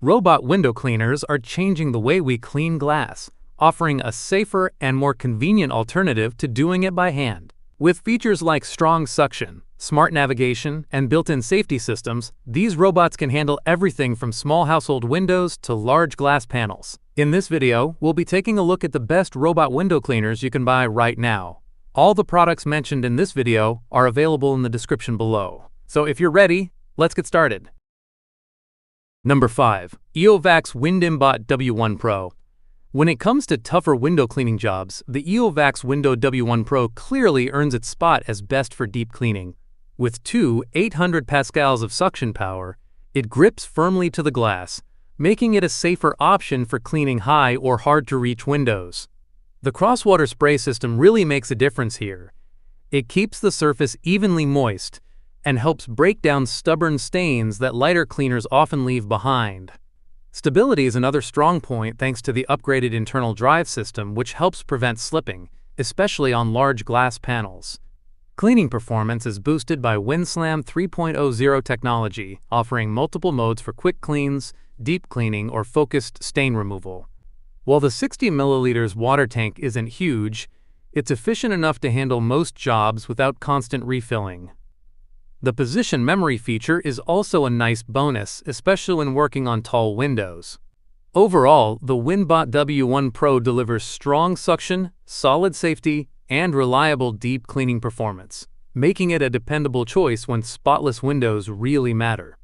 Robot window cleaners are changing the way we clean glass, offering a safer and more convenient alternative to doing it by hand. With features like strong suction, smart navigation, and built-in safety systems, these robots can handle everything from small household windows to large glass panels. In this video, we'll be taking a look at the best robot window cleaners you can buy right now. All the products mentioned in this video are available in the description below. So if you're ready, let's get started. Number 5. Ecovacs Winbot W1 Pro. When it comes to tougher window cleaning jobs, the Ecovacs Window W1 Pro clearly earns its spot as best for deep cleaning. With two 800 pascals of suction power, it grips firmly to the glass, making it a safer option for cleaning high or hard-to-reach windows. The crosswater spray system really makes a difference here. It keeps the surface evenly moist and helps break down stubborn stains that lighter cleaners often leave behind. Stability is another strong point thanks to the upgraded internal drive system, which helps prevent slipping, especially on large glass panels. Cleaning performance is boosted by WinSlam 3.0 technology, offering multiple modes for quick cleans, deep cleaning, or focused stain removal. While the 60 milliliters water tank isn't huge, it's efficient enough to handle most jobs without constant refilling. The position memory feature is also a nice bonus, especially when working on tall windows. Overall, the Winbot W1 Pro delivers strong suction, solid safety, and reliable deep cleaning performance, making it a dependable choice when spotless windows really matter.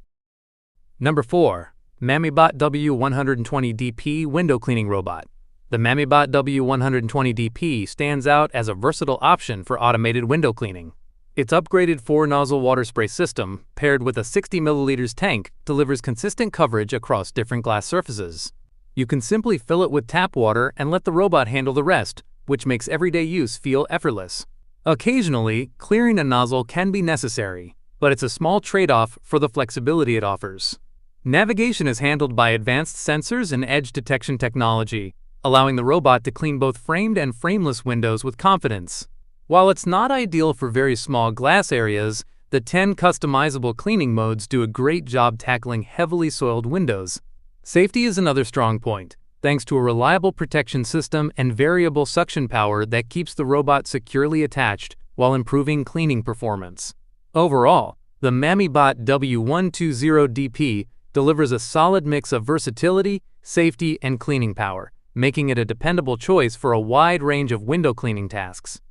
Number 4. Mamibot W120DP Window Cleaning Robot. The Mamibot W120DP stands out as a versatile option for automated window cleaning. Its upgraded 4-nozzle water spray system, paired with a 60 milliliters tank, delivers consistent coverage across different glass surfaces. You can simply fill it with tap water and let the robot handle the rest, which makes everyday use feel effortless. Occasionally, clearing a nozzle can be necessary, but it's a small trade-off for the flexibility it offers. Navigation is handled by advanced sensors and edge detection technology, allowing the robot to clean both framed and frameless windows with confidence. While it's not ideal for very small glass areas, the 10 customizable cleaning modes do a great job tackling heavily soiled windows. Safety is another strong point, thanks to a reliable protection system and variable suction power that keeps the robot securely attached while improving cleaning performance. Overall, the Mamibot W120DP delivers a solid mix of versatility, safety, and cleaning power, making it a dependable choice for a wide range of window cleaning tasks.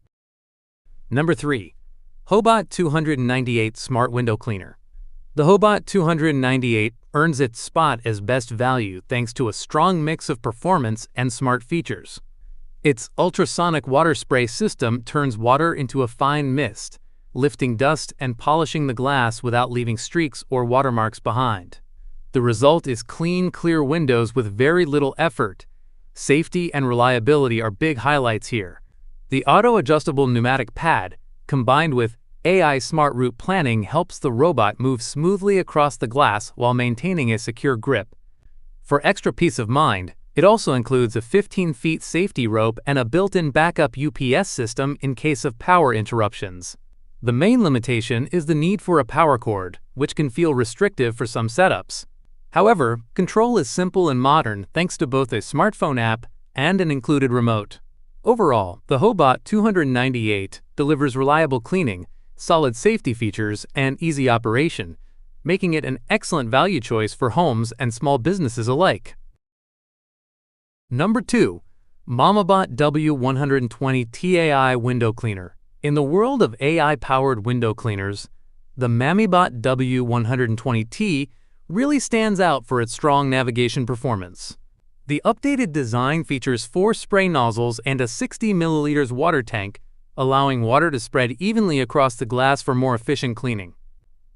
Number 3. Hobot 298 Smart Window Cleaner. The Hobot 298 earns its spot as best value thanks to a strong mix of performance and smart features. Its ultrasonic water spray system turns water into a fine mist, lifting dust and polishing the glass without leaving streaks or watermarks behind. The result is clean, clear windows with very little effort. Safety and reliability are big highlights here. The auto-adjustable pneumatic pad, combined with AI Smart Route Planning, helps the robot move smoothly across the glass while maintaining a secure grip. For extra peace of mind, it also includes a 15-feet safety rope and a built-in backup UPS system in case of power interruptions. The main limitation is the need for a power cord, which can feel restrictive for some setups. However, control is simple and modern thanks to both a smartphone app and an included remote. Overall, the Hobot 298 delivers reliable cleaning, solid safety features, and easy operation, making it an excellent value choice for homes and small businesses alike. Number 2. Mamibot W120 TAI Window Cleaner. In the world of AI-powered window cleaners, the Mamibot W120T really stands out for its strong navigation performance. The updated design features 4 spray nozzles and a 60 milliliters water tank, allowing water to spread evenly across the glass for more efficient cleaning.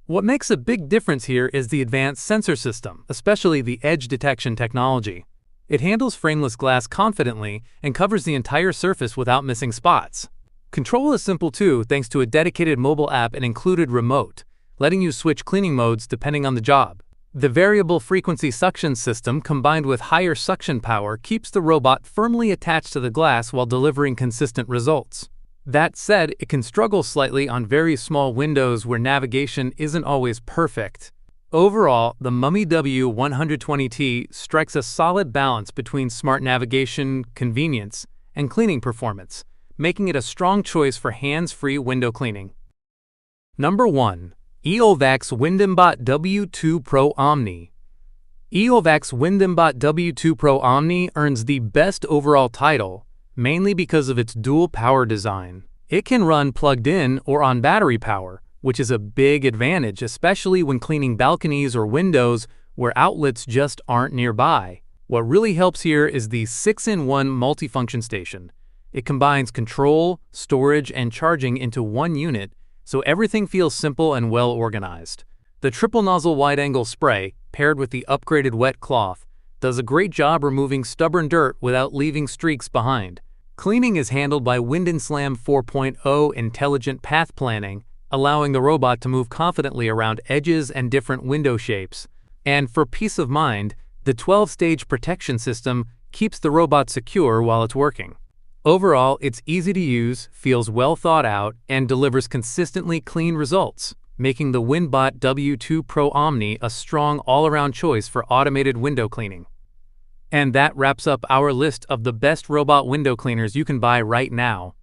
What makes a big difference here is the advanced sensor system, especially the edge detection technology. It handles frameless glass confidently and covers the entire surface without missing spots. Control is simple too, thanks to a dedicated mobile app and included remote, letting you switch cleaning modes depending on the job. The variable frequency suction system combined with higher suction power keeps the robot firmly attached to the glass while delivering consistent results. That said, it can struggle slightly on very small windows where navigation isn't always perfect. Overall, the Mummy W120T strikes a solid balance between smart navigation, convenience, and cleaning performance, making it a strong choice for hands-free window cleaning. Number 1. Ecovacs Winbot W2 Pro Omni. Ecovacs Winbot W2 Pro Omni earns the best overall title, mainly because of its dual power design. It can run plugged in or on battery power, which is a big advantage, especially when cleaning balconies or windows where outlets just aren't nearby. What really helps here is the 6-in-1 multifunction station. It combines control, storage, and charging into one unit, so everything feels simple and well organized. The triple nozzle wide-angle spray, paired with the upgraded wet cloth, does a great job removing stubborn dirt without leaving streaks behind. Cleaning is handled by WindSlam 4.0 intelligent path planning, allowing the robot to move confidently around edges and different window shapes. And for peace of mind, the 12-stage protection system keeps the robot secure while it's working. Overall, it's easy to use, feels well thought out, and delivers consistently clean results, making the Winbot W2 Pro Omni a strong all-around choice for automated window cleaning. And that wraps up our list of the best robot window cleaners you can buy right now.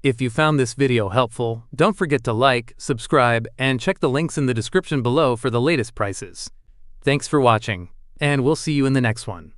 If you found this video helpful, don't forget to like, subscribe, and check the links in the description below for the latest prices. Thanks for watching, and we'll see you in the next one.